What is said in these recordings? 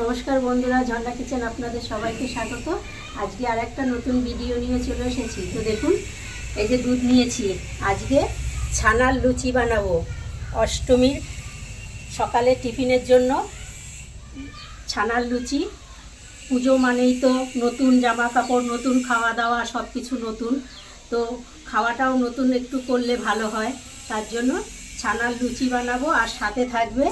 নমস্কার বন্ধুরা, ঝর্ণা কিচেন আপনাদের সবাইকে স্বাগত। আজকে আর একটা নতুন ভিডিও নিয়ে চলে এসেছি। তো দেখুন, এই যে দুধ নিয়েছি, আজকে ছানার লুচি বানাবো অষ্টমীর সকালে টিফিনের জন্য। ছানার লুচি, পুজো মানেই তো নতুন জামা কাপড়, নতুন খাওয়া দাওয়া, সব কিছু নতুন। তো খাওয়াটাও নতুন একটু করলে ভালো হয়, তার জন্য ছানার লুচি বানাবো। আর সাথে থাকবে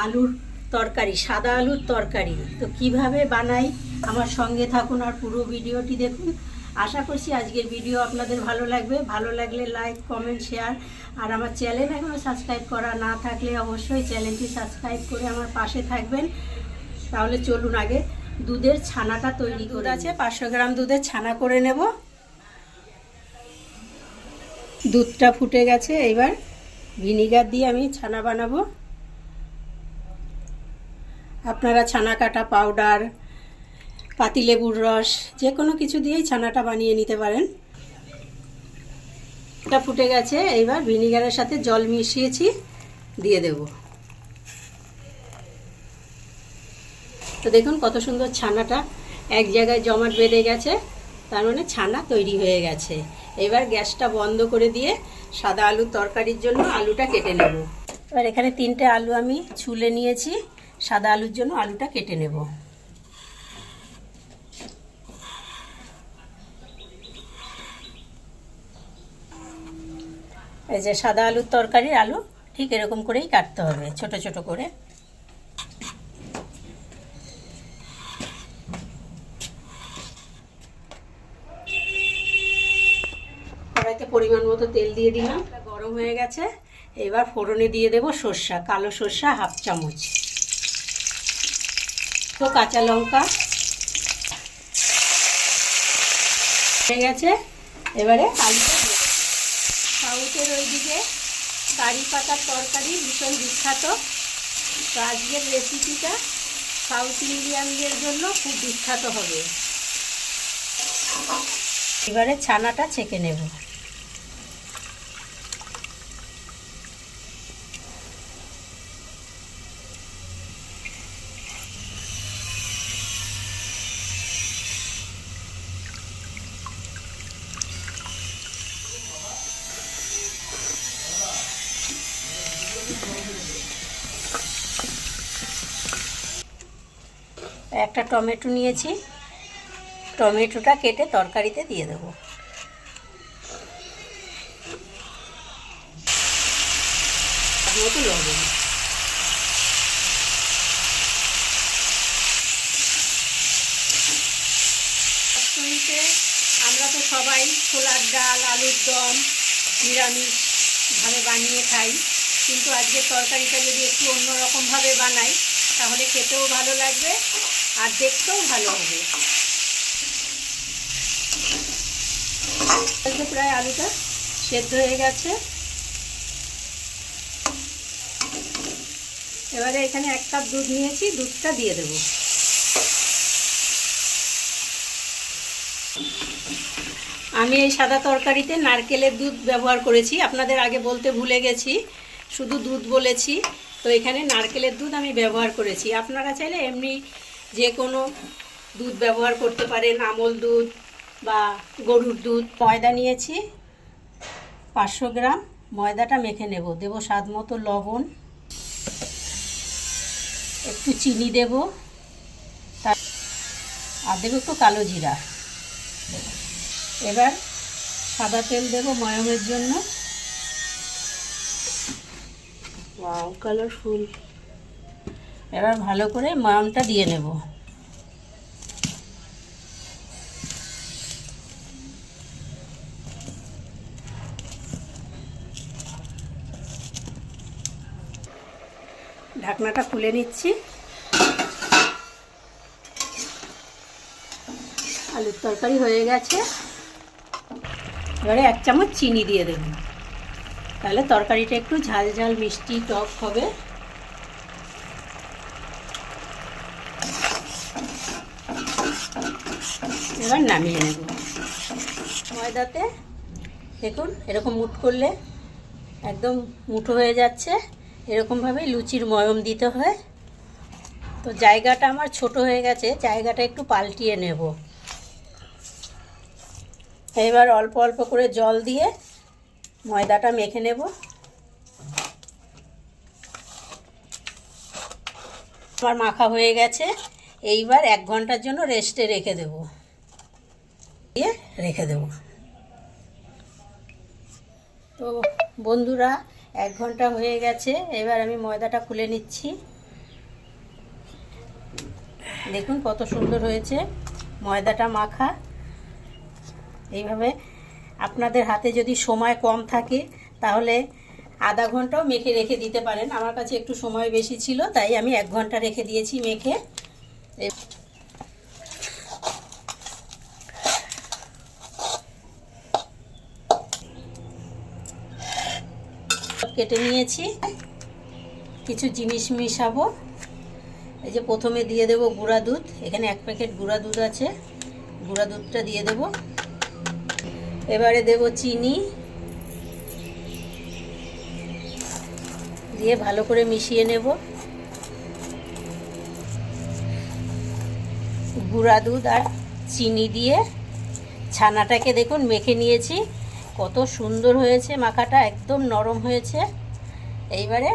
আলুর তরকারি, সাদা আলুর তরকারি। তো কিভাবে বানাই আমার সঙ্গে থাকুন আর পুরো ভিডিওটি দেখুন। আশা করছি আজকের ভিডিও আপনাদের ভালো লাগবে। ভালো লাগলে লাইক, কমেন্ট, শেয়ার। আর আমার চ্যানেল এখনও সাবস্ক্রাইব করা না থাকলে অবশ্যই চ্যানেলটি সাবস্ক্রাইব করে আমার পাশে থাকবেন। তাহলে চলুন আগে দুধের ছানাটা তৈরি করে। আছে 500 গ্রাম দুধের ছানা করে নেব। দুধটা ফুটে গেছে, এবার ভিনিগার দিয়ে আমি ছানা বানাবো। আপনারা ছানা কাটা পাউডার, পাতিলেবুর রস, যে কোনো কিছু দিয়েই ছানাটা বানিয়ে নিতে পারেন। এটা ফুটে গেছে, এইবার ভিনিগারের সাথে জল মিশিয়েছি, দিয়ে দেব। তো দেখুন কত সুন্দর ছানাটা এক জায়গায় জমাট বেঁধে গেছে, তার মানে ছানা তৈরি হয়ে গেছে। এবার গ্যাসটা বন্ধ করে দিয়ে সাদা আলুর তরকারির জন্য আলুটা কেটে নেব। এবার এখানে 3টে আলু আমি ছুলে নিয়েছি, সাদা আলুর জন্য আলুটা কেটে নেব। এই যে সাদা আলুর তরকারির আলু ঠিক এরকম করেই কাটতে হবে, ছোট ছোট করে। কড়াইতে পরিমাণ মতো তেল দিয়ে দিলাম, গরম হয়ে গেছে। এবার ফোড়নে দিয়ে দেব সর্ষা, কালো সর্ষা 1/2 চামচ, তো কাঁচা লঙ্কা হয়ে গেছে। এবারে আলুটা দিয়ে দেব। সাউথের ওইদিকে কারি পাতার তরকারি ভীষণ বিখ্যাত, তো আজকের রেসিপিটা সাউথ ইন্ডিয়ানদের জন্য খুব বিখ্যাত হবে। এবারে ছানাটা ছেঁকে নেব। একটা টমেটো নিয়েছি, টমেটোটা কেটে তরকারিতে দিয়ে দেব। মতো লবণ। অষ্টমীতে আমরা তো সবাই ছোলার ডাল, আলুর দম নিরামিষভাবে বানিয়ে খাই, কিন্তু আজকের তরকারিটা যদি একটু অন্যরকমভাবে বানাই তাহলে খেতেও ভালো লাগবে আর দেখতেও ভালো হবে। প্রায় আলুটা সেদ্ধ হয়ে গেছে। এবারে এখানে 1 কাপ দুধ নিয়েছি, দুধটা দিয়ে দেব। আমি এই সাদা তরকারিতে নারকেলের দুধ ব্যবহার করেছি, আপনাদের আগে বলতে ভুলে গেছি, শুধু দুধ বলেছি। তো এখানে নারকেলের দুধ আমি ব্যবহার করেছি। আপনারা চাইলে এমনি যে কোনো দুধ ব্যবহার করতে পারেন, আমল দুধ বা গরুর দুধ। ময়দা নিয়েছি 500 গ্রাম, ময়দাটা মেখে নেব। দেব স্বাদ মতো লবণ, একটু চিনি দেব, আর দেব একটু কালো জিরা। এবার সাদা তেল দেব ময়মের জন্য। Wow, colourful. এবার ভালো করে ময়মটা দিয়ে নেব। ঢাকনাটা খুলে নিচ্ছি। আলুর তরকারি হয়ে গেছে। এবারে 1 চামচ চিনি দিয়ে দেব, তাহলে তরকারিটা একটু ঝাল ঝাল মিষ্টি টক হবে। এবার নামিয়ে নেব। ময়দাতে দেখুন এরকম মুঠ করলে একদম মুঠো হয়ে যাচ্ছে, এরকমভাবে লুচির ময়ম দিতে হয়। তো তো জায়গাটা আমার ছোট হয়ে গেছে, জায়গাটা একটু পাল্টিয়ে নেব। এবার অল্প অল্প করে জল দিয়ে ময়দাটা মেখে নেব। আমার মাখা হয়ে গেছে, এইবার 1 ঘন্টার জন্য রেস্টে রেখে দেব। তো বন্ধুরা 1 ঘন্টা হয়ে গেছে, এবার আমি ময়দাটা খুলে নিচ্ছি। দেখুন কত সুন্দর হয়েছে ময়দাটা মাখা। এইভাবে আপনাদের হাতে যদি সময় কম থাকে তাহলে আধা ঘন্টাও মেখে রেখে দিতে পারেন। আমার কাছে একটু সময় বেশি ছিল, তাই আমি 1 ঘন্টা রেখে দিয়েছি মেখে। কেটে নিয়েছি, কিছু জিনিস মিশাবো। এই যে প্রথমে দিয়ে দেব গুঁড়া দুধ, এখানে 1 প্যাকেট গুঁড়া দুধ আছে, গুঁড়া দুধটা দিয়ে দেব। এবারে দেব চিনি, দিয়ে ভালো করে মিশিয়ে নেব। গুঁড়া দুধ আর চিনি দিয়ে ছানাটাকে দেখুন মেখে নিয়েছি, কত সুন্দর হয়েছে মাখাটা, একদম নরম হয়েছে। এইবারে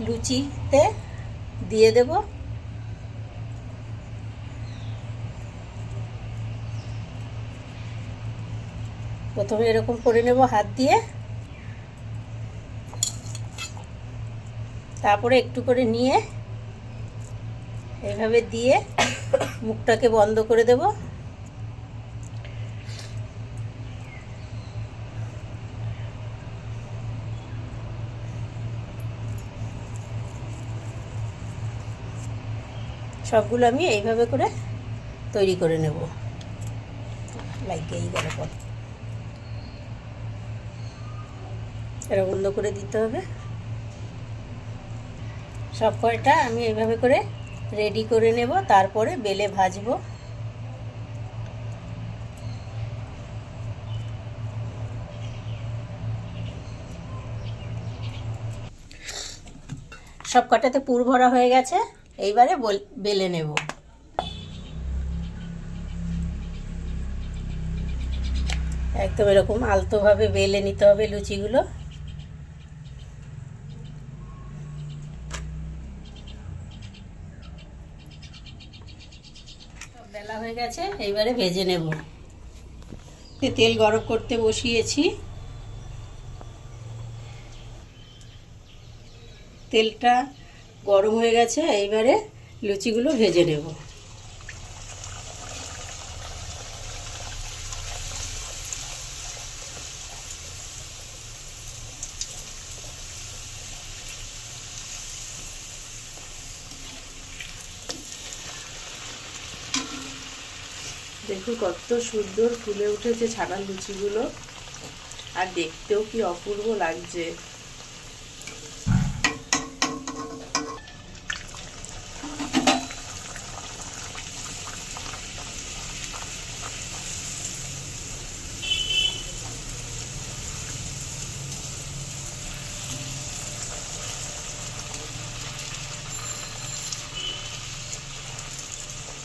লুচিতে দিয়ে দেব। প্রথমে এরকম করে নেব হাত দিয়ে, তারপরে একটু করে নিয়ে এইভাবে দিয়ে মুখটাকে বন্ধ করে দেব। সবগুলো আমি এইভাবে করে তৈরি করে নেব। লাগিয়েই গেল পর এটা বন্ধ করে দিতে হবে। সব কয়টা আমি এইভাবে করে রেডি করে নেব, তারপরে বেলে ভাজবো। সব কটাতে পুর ভরা হয়ে গেছে, এইবারে বেলে নেব। একদম এরকম আলতোভাবে বেলে নিতে হবে লুচিগুলো। বেলা হয়ে গেছে, এইবারে ভেজে নেব। তেল গরম করতে বসিয়েছি, তেলটা গরম হয়ে গেছে, এইবারে লুচিগুলো ভেজে নেব। দেখুন কত সুন্দর ফুলে উঠেছে ছানার লুচিগুলো, আর দেখতেও কি অপূর্ব লাগছে।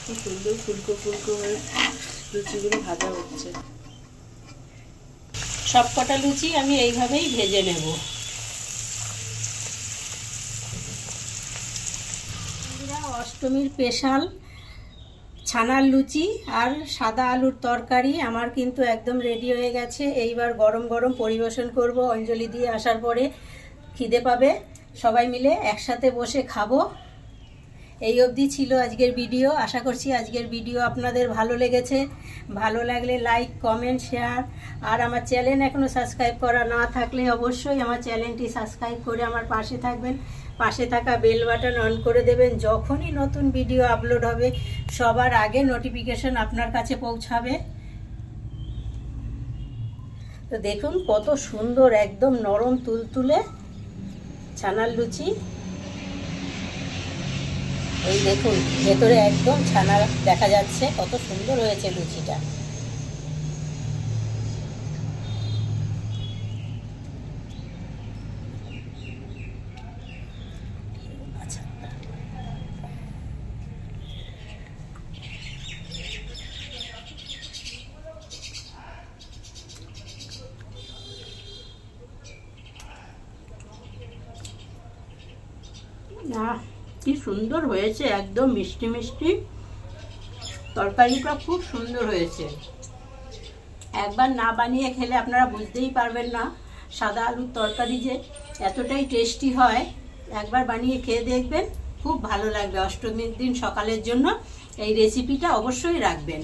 কি সুন্দর ফুলকো ফুলকো হয়ে লুচিগুলো ভাজা হচ্ছে। সব কটা লুচি আমি এইভাবেই ভেজে নেব। অষ্টমীর স্পেশাল ছানার লুচি আর সাদা আলুর তরকারি আমার কিন্তু একদম রেডি হয়ে গেছে। এইবার গরম গরম পরিবেশন করব। অঞ্জলি দিয়ে আসার পরে খিদে পাবে, সবাই মিলে একসাথে বসে খাবো। এই অবধি ছিল আজকের ভিডিও। আশা করছি আজকের ভিডিও আপনাদের ভালো লেগেছে। ভালো লাগলে লাইক, কমেন্ট, শেয়ার, আর আমার চ্যানেল এখনও সাবস্ক্রাইব করা না থাকলে অবশ্যই আমার চ্যানেলটি সাবস্ক্রাইব করে আমার পাশে থাকবেন। পাশে থাকা বেল বাটন অন করে দেবেন, যখনই নতুন ভিডিও আপলোড হবে সবার আগে নোটিফিকেশন আপনার কাছে পৌঁছাবে। তো দেখুন কত সুন্দর, একদম নরম তুলতুলে ছানার লুচি। এই দেখুন ভেতরে একদম ছানা দেখা যাচ্ছে, কত সুন্দর হয়েছে লুচিটা। আচ্ছা। আহ, কি সুন্দর হয়েছে, একদম মিষ্টি মিষ্টি। তরকারিটা খুব সুন্দর হয়েছে। একবার না বানিয়ে খেলে আপনারা বুঝতেই পারবেন না সাদা আলুর তরকারি যে এতটাই টেস্টি হয়। একবার বানিয়ে খেয়ে দেখবেন, খুব ভালো লাগবে। অষ্টমীর দিন সকালের জন্য এই রেসিপিটা অবশ্যই রাখবেন।